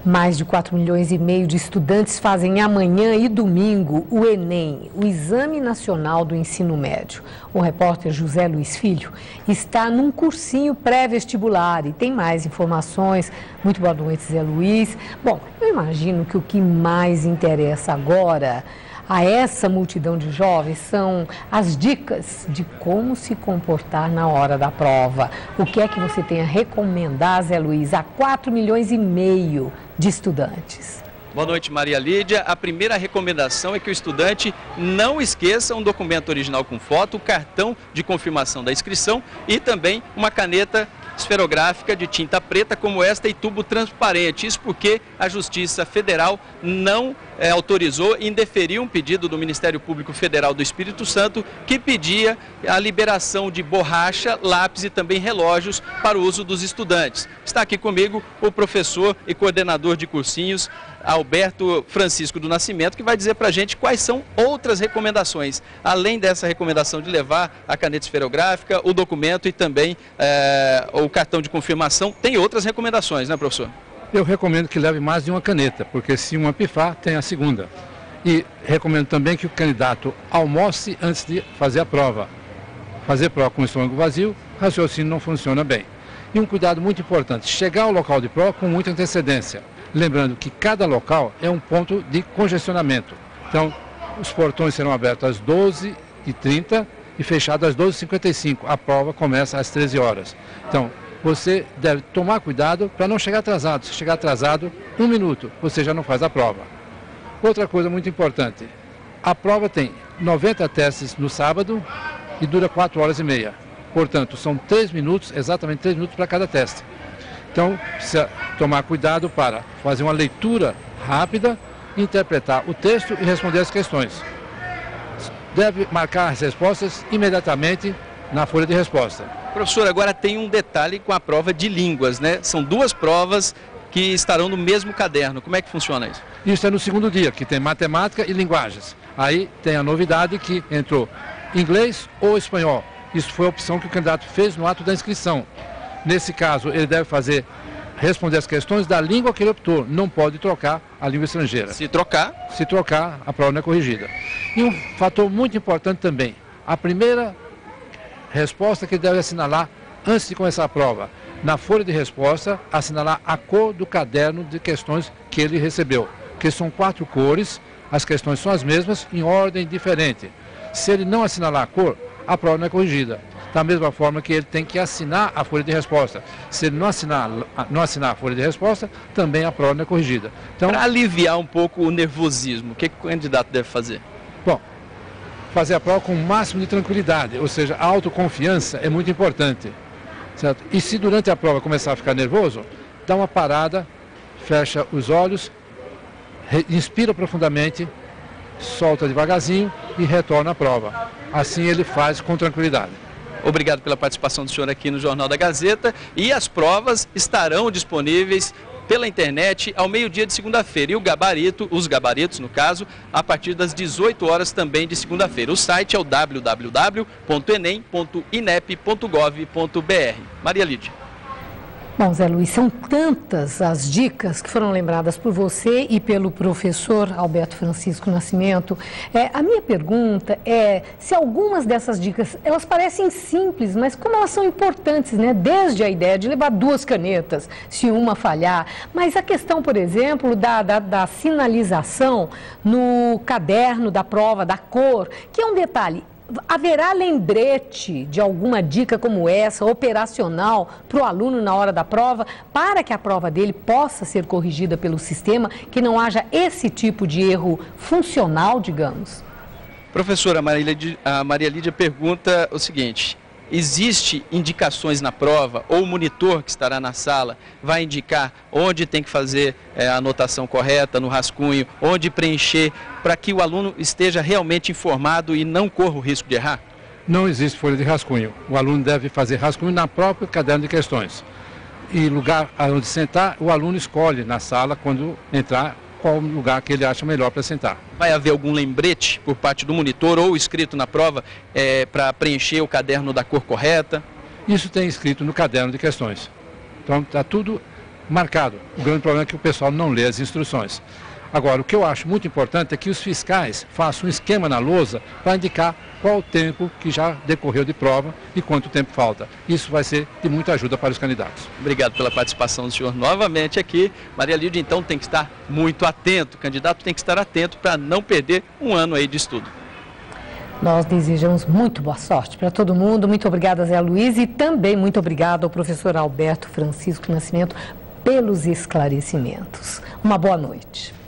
Mais de 4,5 milhões de estudantes fazem amanhã e domingo o Enem, o Exame Nacional do Ensino Médio. O repórter José Luiz Filho está num cursinho pré-vestibular e tem mais informações. Muito boa noite, Zé Luiz. Bom, eu imagino que o que mais interessa agora a essa multidão de jovens são as dicas de como se comportar na hora da prova. O que é que você tem a recomendar, Zé Luiz, a 4,5 milhões de estudantes? Boa noite, Maria Lídia. A primeira recomendação é que o estudante não esqueça um documento original com foto, o cartão de confirmação da inscrição e também uma caneta esferográfica de tinta preta como esta e tubo transparente. Isso porque a Justiça Federal não autorizou e indeferiu um pedido do Ministério Público Federal do Espírito Santo que pedia a liberação de borracha, lápis e também relógios para o uso dos estudantes. Está aqui comigo o professor e coordenador de cursinhos, Alberto Francisco do Nascimento, que vai dizer para a gente quais são outras recomendações, além dessa recomendação de levar a caneta esferográfica, o documento e também o cartão de confirmação. Tem outras recomendações, né, professor? Eu recomendo que leve mais de uma caneta, porque se uma pifar, tem a segunda. E recomendo também que o candidato almoce antes de fazer a prova. Fazer prova com o estômago vazio, o raciocínio não funciona bem. E um cuidado muito importante, chegar ao local de prova com muita antecedência. Lembrando que cada local é um ponto de congestionamento. Então, os portões serão abertos às 12h30 e fechados às 12h55. A prova começa às 13 horas. Então, você deve tomar cuidado para não chegar atrasado. Se chegar atrasado, 1 minuto, você já não faz a prova. Outra coisa muito importante, a prova tem 90 testes no sábado e dura 4h30. Portanto, são 3 minutos, exatamente 3 minutos para cada teste. Então, precisa tomar cuidado para fazer uma leitura rápida, interpretar o texto e responder as questões. Deve marcar as respostas imediatamente na folha de resposta. Professor, agora tem um detalhe com a prova de línguas, né? São 2 provas que estarão no mesmo caderno. Como é que funciona isso? Isso é no segundo dia, que tem matemática e linguagens. Aí tem a novidade que entrou inglês ou espanhol. Isso foi a opção que o candidato fez no ato da inscrição. Nesse caso, ele deve responder as questões da língua que ele optou. Não pode trocar a língua estrangeira. Se trocar, a prova não é corrigida. E um fator muito importante também, a primeira resposta que ele deve assinalar antes de começar a prova. Na folha de resposta, assinalar a cor do caderno de questões que ele recebeu. Que são 4 cores, as questões são as mesmas, em ordem diferente. Se ele não assinalar a cor, a prova não é corrigida. Da mesma forma que ele tem que assinar a folha de resposta. Se ele não assinar a folha de resposta, também a prova não é corrigida. Então, para aliviar um pouco o nervosismo, o que o candidato deve fazer? Bom, fazer a prova com o máximo de tranquilidade, ou seja, a autoconfiança é muito importante. Certo? E se durante a prova começar a ficar nervoso, dá uma parada, fecha os olhos, inspira profundamente, solta devagarzinho e retorna à prova. Assim ele faz com tranquilidade. Obrigado pela participação do senhor aqui no Jornal da Gazeta e as provas estarão disponíveis pela internet ao meio-dia de segunda-feira e os gabaritos, no caso, a partir das 18 horas também de segunda-feira. O site é o www.enem.inep.gov.br. Maria Lídia. Bom, Zé Luiz, são tantas as dicas que foram lembradas por você e pelo professor Alberto Francisco Nascimento. A minha pergunta é se algumas dessas dicas, elas parecem simples, mas como elas são importantes, né? Desde a ideia de levar 2 canetas, se uma falhar. Mas a questão, por exemplo, da sinalização no caderno da prova, da cor, que é um detalhe. Haverá lembrete de alguma dica como essa, operacional, para o aluno na hora da prova, para que a prova dele possa ser corrigida pelo sistema, que não haja esse tipo de erro funcional, digamos? Professora, a Maria Lídia pergunta o seguinte: existe indicações na prova, ou o monitor que estará na sala vai indicar onde tem que fazer a anotação correta no rascunho, onde preencher, para que o aluno esteja realmente informado e não corra o risco de errar? Não existe folha de rascunho. O aluno deve fazer rascunho na própria caderno de questões. E lugar onde sentar, o aluno escolhe na sala, quando entrar, qual lugar que ele acha melhor para sentar. Vai haver algum lembrete por parte do monitor ou escrito na prova para preencher o caderno da cor correta? Isso tem escrito no caderno de questões. Então está tudo marcado. O grande problema é que o pessoal não lê as instruções. Agora, o que eu acho muito importante é que os fiscais façam um esquema na lousa para indicar qual o tempo que já decorreu de prova e quanto tempo falta. Isso vai ser de muita ajuda para os candidatos. Obrigado pela participação do senhor novamente aqui. Maria Lídia, então, tem que estar muito atento. O candidato tem que estar atento para não perder um ano aí de estudo. Nós desejamos muito boa sorte para todo mundo. Muito obrigada, Zé Luiz, e também muito obrigada ao professor Alberto Francisco Nascimento pelos esclarecimentos. Uma boa noite.